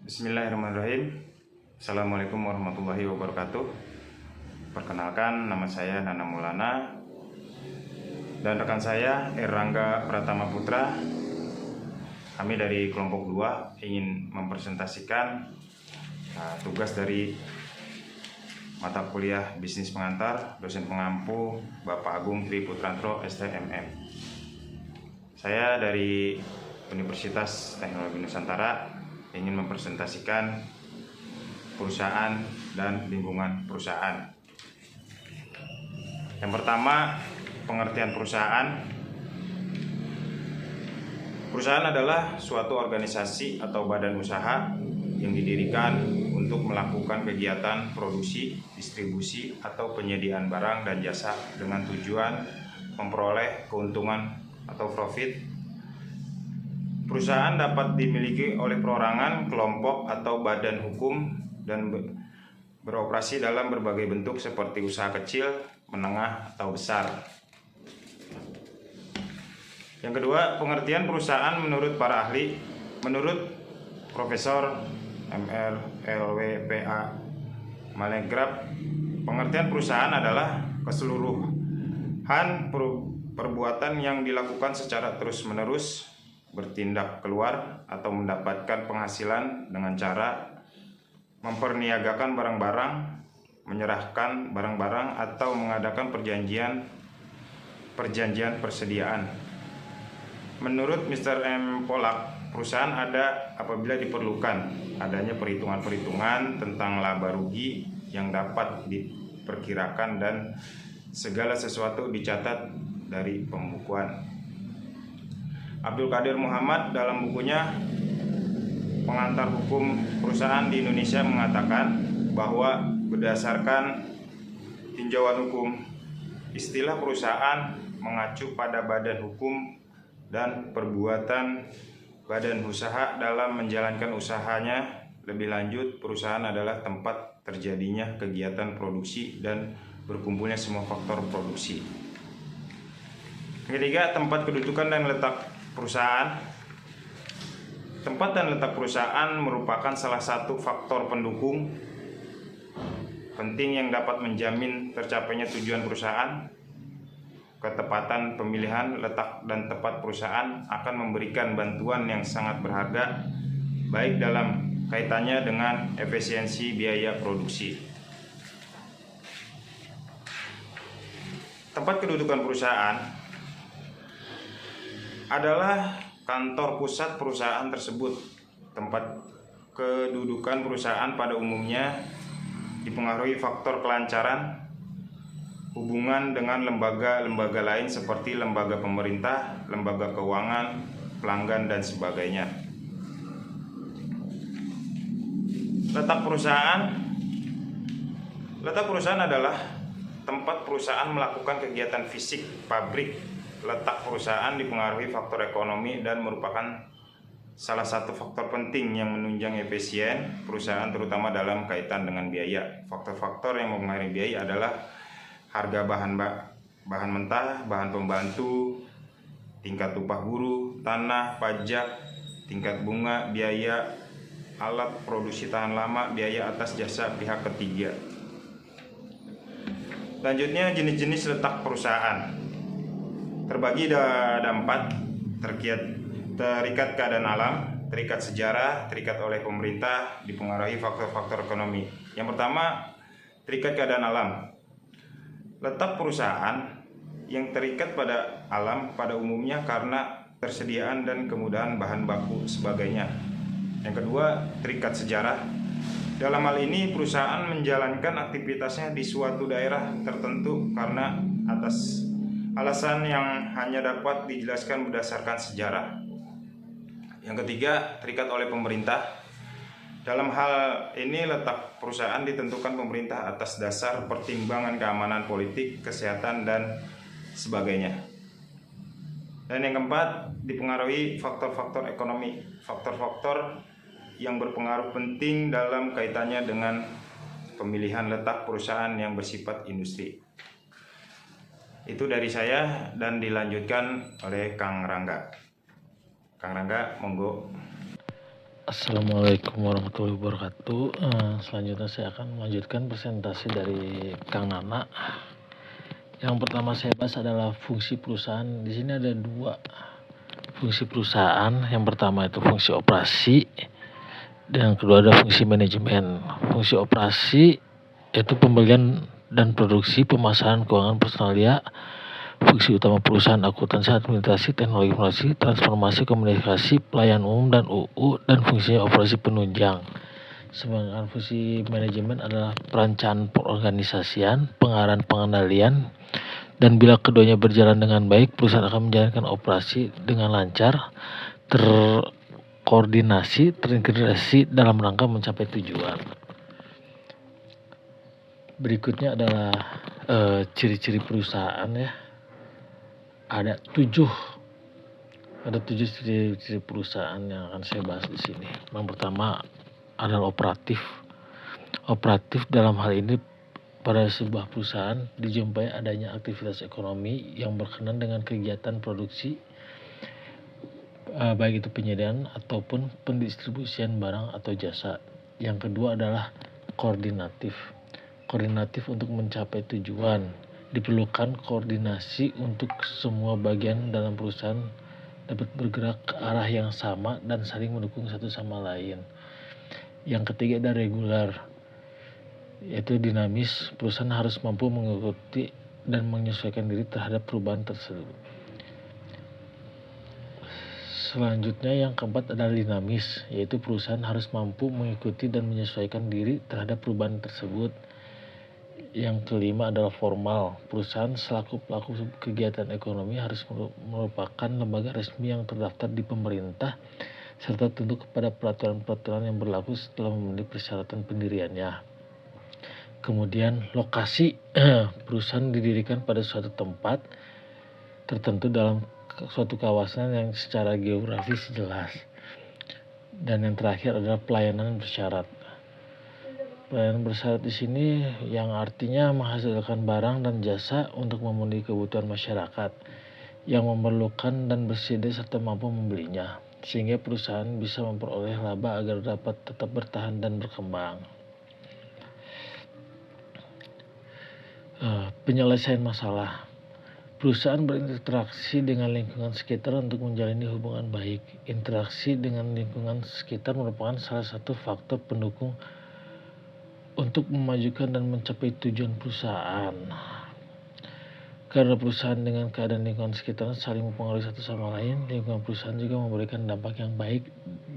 Bismillahirrahmanirrahim. Assalamualaikum warahmatullahi wabarakatuh. Perkenalkan, nama saya Nana Maulana dan rekan saya Erlangga Pratama Putra. Kami dari kelompok 2 ingin mempresentasikan tugas dari mata kuliah bisnis pengantar dosen pengampu Bapak Agung Tri Putranto STMM. Saya dari Universitas Teknologi Nusantara ingin mempresentasikan perusahaan dan lingkungan perusahaan. Yang pertama, pengertian perusahaan. Perusahaan adalah suatu organisasi atau badan usaha yang didirikan untuk melakukan kegiatan produksi, distribusi, atau penyediaan barang dan jasa dengan tujuan memperoleh keuntungan atau profit. Perusahaan dapat dimiliki oleh perorangan, kelompok, atau badan hukum dan beroperasi dalam berbagai bentuk seperti usaha kecil, menengah, atau besar. Yang kedua, pengertian perusahaan menurut para ahli. Menurut Profesor Mr. LWPA Malegrap, pengertian perusahaan adalah keseluruhan perbuatan yang dilakukan secara terus-menerus, bertindak keluar atau mendapatkan penghasilan dengan cara memperniagakan barang-barang, menyerahkan barang-barang, atau mengadakan perjanjian persediaan. Menurut Mr. M. Pollack, perusahaan ada apabila diperlukan adanya perhitungan-perhitungan tentang laba rugi yang dapat diperkirakan dan segala sesuatu dicatat dari pembukuan. Abdul Qadir Muhammad dalam bukunya Pengantar Hukum Perusahaan di Indonesia mengatakan bahwa berdasarkan tinjauan hukum, istilah perusahaan mengacu pada badan hukum dan perbuatan badan usaha dalam menjalankan usahanya. Lebih lanjut, perusahaan adalah tempat terjadinya kegiatan produksi dan berkumpulnya semua faktor produksi. Ketiga, tempat kedudukan dan letak perusahaan. Tempat dan letak perusahaan merupakan salah satu faktor pendukung penting yang dapat menjamin tercapainya tujuan perusahaan. Ketepatan pemilihan letak dan tempat perusahaan akan memberikan bantuan yang sangat berharga, baik dalam kaitannya dengan efisiensi biaya produksi. Tempat kedudukan perusahaan adalah kantor pusat perusahaan tersebut. Tempat kedudukan perusahaan pada umumnya dipengaruhi faktor kelancaran hubungan dengan lembaga-lembaga lain seperti lembaga pemerintah, lembaga keuangan, pelanggan, dan sebagainya. Letak perusahaan adalah tempat perusahaan melakukan kegiatan fisik, pabrik. Letak perusahaan dipengaruhi faktor ekonomi dan merupakan salah satu faktor penting yang menunjang efisien perusahaan, terutama dalam kaitan dengan biaya. Faktor-faktor yang mempengaruhi biaya adalah harga bahan mentah, bahan pembantu, tingkat upah buruh, tanah, pajak, tingkat bunga, biaya alat produksi tahan lama, biaya atas jasa pihak ketiga. Selanjutnya, jenis-jenis letak perusahaan terbagi ada 4: terikat keadaan alam, terikat sejarah, terikat oleh pemerintah, dipengaruhi faktor-faktor ekonomi. Yang pertama, terikat keadaan alam. Letak perusahaan yang terikat pada alam pada umumnya karena persediaan dan kemudahan bahan baku sebagainya. Yang kedua, terikat sejarah. Dalam hal ini, perusahaan menjalankan aktivitasnya di suatu daerah tertentu karena atas alasan yang hanya dapat dijelaskan berdasarkan sejarah. Yang ketiga, terikat oleh pemerintah. Dalam hal ini, letak perusahaan ditentukan pemerintah atas dasar pertimbangan keamanan politik, kesehatan, dan sebagainya. Dan yang keempat, dipengaruhi faktor-faktor ekonomi. Faktor-faktor yang berpengaruh penting dalam kaitannya dengan pemilihan letak perusahaan yang bersifat industri. Itu dari saya dan dilanjutkan oleh Kang Rangga. Kang Rangga, monggo. Assalamualaikum warahmatullahi wabarakatuh. Selanjutnya saya akan melanjutkan presentasi dari Kang Nana. Yang pertama saya bahas adalah fungsi perusahaan. Di sini ada dua fungsi perusahaan. Yang pertama itu fungsi operasi, dan yang kedua ada fungsi manajemen. Fungsi operasi yaitu pembelian dan produksi, pemasaran keuangan personalia. Fungsi utama perusahaan akuntansi, administrasi, teknologi informasi, transformasi, komunikasi, pelayanan umum, dan UU, dan fungsinya operasi penunjang. Sedangkan fungsi manajemen adalah perencanaan pengorganisasian, pengarahan pengendalian, dan bila keduanya berjalan dengan baik, perusahaan akan menjalankan operasi dengan lancar, terkoordinasi, terintegrasi dalam rangka mencapai tujuan. Berikutnya adalah ciri-ciri perusahaan ya. Ada tujuh ciri-ciri perusahaan yang akan saya bahas di sini. Yang pertama adalah operatif. Operatif dalam hal ini pada sebuah perusahaan dijumpai adanya aktivitas ekonomi yang berkenaan dengan kegiatan produksi, baik itu penyediaan ataupun pendistribusian barang atau jasa. Yang kedua adalah koordinatif. Koordinatif untuk mencapai tujuan. Diperlukan koordinasi untuk semua bagian dalam perusahaan dapat bergerak ke arah yang sama dan saling mendukung satu sama lain. Yang ketiga ada regular, yaitu dinamis. Perusahaan harus mampu mengikuti dan menyesuaikan diri terhadap perubahan tersebut. Selanjutnya yang keempat adalah dinamis, yaitu perusahaan harus mampu mengikuti dan menyesuaikan diri terhadap perubahan tersebut. Yang kelima adalah formal. Perusahaan selaku pelaku kegiatan ekonomi harus merupakan lembaga resmi yang terdaftar di pemerintah serta tunduk kepada peraturan-peraturan yang berlaku setelah memenuhi persyaratan pendiriannya. Kemudian lokasi. Perusahaan didirikan pada suatu tempat tertentu dalam suatu kawasan yang secara geografis jelas. Dan yang terakhir adalah pelayanan bersyarat. Pelayanan bersyarat di sini yang artinya menghasilkan barang dan jasa untuk memenuhi kebutuhan masyarakat yang memerlukan dan bersedia serta mampu membelinya, sehingga perusahaan bisa memperoleh laba agar dapat tetap bertahan dan berkembang. Penyelesaian masalah. Perusahaan berinteraksi dengan lingkungan sekitar untuk menjalani hubungan baik. Interaksi dengan lingkungan sekitar merupakan salah satu faktor pendukung untuk memajukan dan mencapai tujuan perusahaan. Karena perusahaan dengan keadaan lingkungan sekitar saling mempengaruhi satu sama lain, lingkungan perusahaan juga memberikan dampak yang baik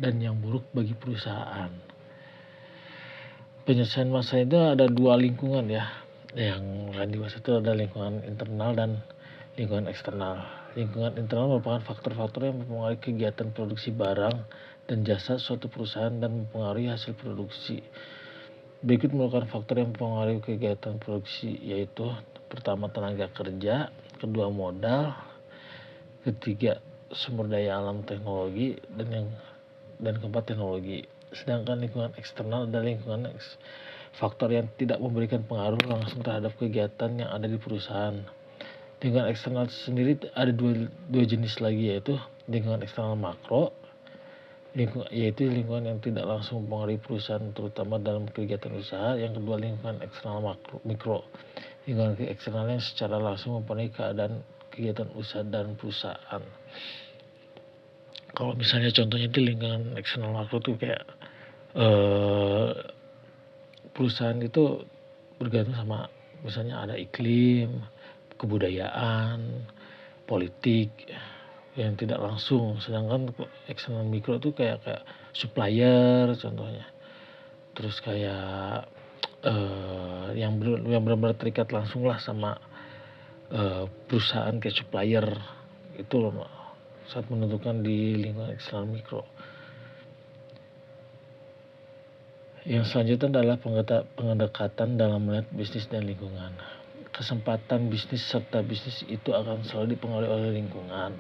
dan yang buruk bagi perusahaan. Penyelesaian masalah itu ada dua lingkungan ya. Yang dibahas itu ada lingkungan internal dan lingkungan eksternal. Lingkungan internal merupakan faktor-faktor yang mempengaruhi kegiatan produksi barang dan jasa suatu perusahaan dan mempengaruhi hasil produksi. Berikut merupakan faktor yang mempengaruhi kegiatan produksi, yaitu pertama tenaga kerja, kedua modal, ketiga sumber daya alam teknologi, dan keempat teknologi. Sedangkan lingkungan eksternal adalah lingkungan faktor yang tidak memberikan pengaruh langsung terhadap kegiatan yang ada di perusahaan. Lingkungan eksternal sendiri ada dua jenis lagi, yaitu lingkungan eksternal makro, yaitu lingkungan yang tidak langsung mempengaruhi perusahaan terutama dalam kegiatan usaha. Yang kedua lingkungan eksternal mikro, lingkungan eksternal yang secara langsung mempengaruhi keadaan kegiatan usaha dan perusahaan. Kalau misalnya contohnya di lingkungan eksternal makro tuh kayak perusahaan itu bergantung sama misalnya ada iklim, kebudayaan, politik yang tidak langsung. Sedangkan eksternal mikro itu kayak supplier contohnya, terus kayak yang benar-benar terikat langsung lah sama perusahaan kayak supplier itu loh saat menentukan di lingkungan eksternal mikro. Yang selanjutnya adalah pendekatan dalam melihat bisnis dan lingkungan. Kesempatan bisnis serta bisnis itu akan selalu dipengaruhi oleh lingkungan.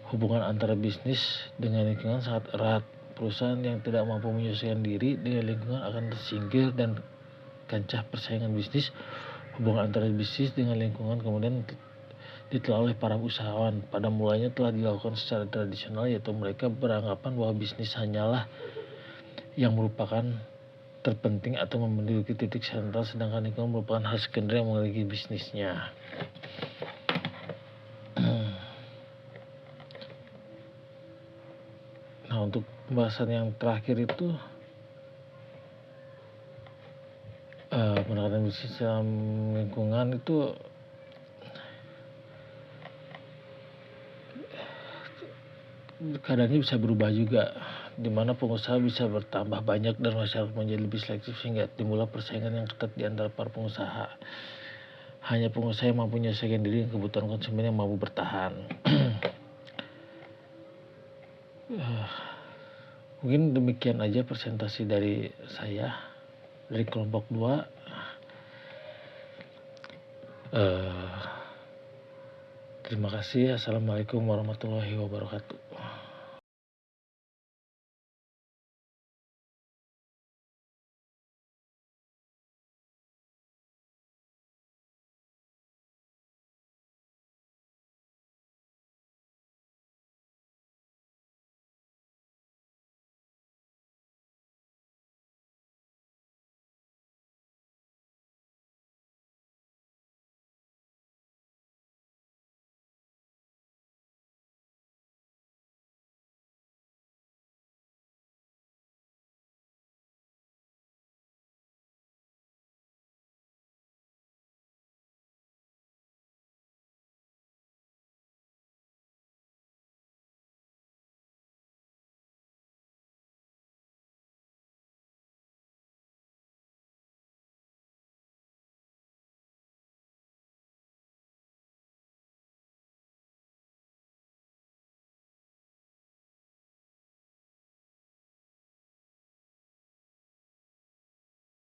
Hubungan antara bisnis dengan lingkungan sangat erat. Perusahaan yang tidak mampu menyesuaikan diri dengan lingkungan akan tersingkir dan kancah persaingan bisnis. Hubungan antara bisnis dengan lingkungan kemudian ditelah oleh para usahawan. Pada mulanya telah dilakukan secara tradisional, yaitu mereka beranggapan bahwa bisnis hanyalah yang merupakan terpenting atau memiliki titik sentral, sedangkan lingkungan merupakan hal sekunder yang memiliki bisnisnya. Nah, untuk pembahasan yang terakhir itu pendekatan bisnis dalam lingkungan itu keadaannya bisa berubah juga, di mana pengusaha bisa bertambah banyak dan masyarakat menjadi lebih selektif sehingga timbullah persaingan yang ketat di antara para pengusaha. Hanya pengusaha yang mampu menyelesaikan diri dan kebutuhan konsumen yang mampu bertahan. Mungkin demikian aja presentasi dari saya dari kelompok 2. Terima kasih. Assalamualaikum warahmatullahi wabarakatuh.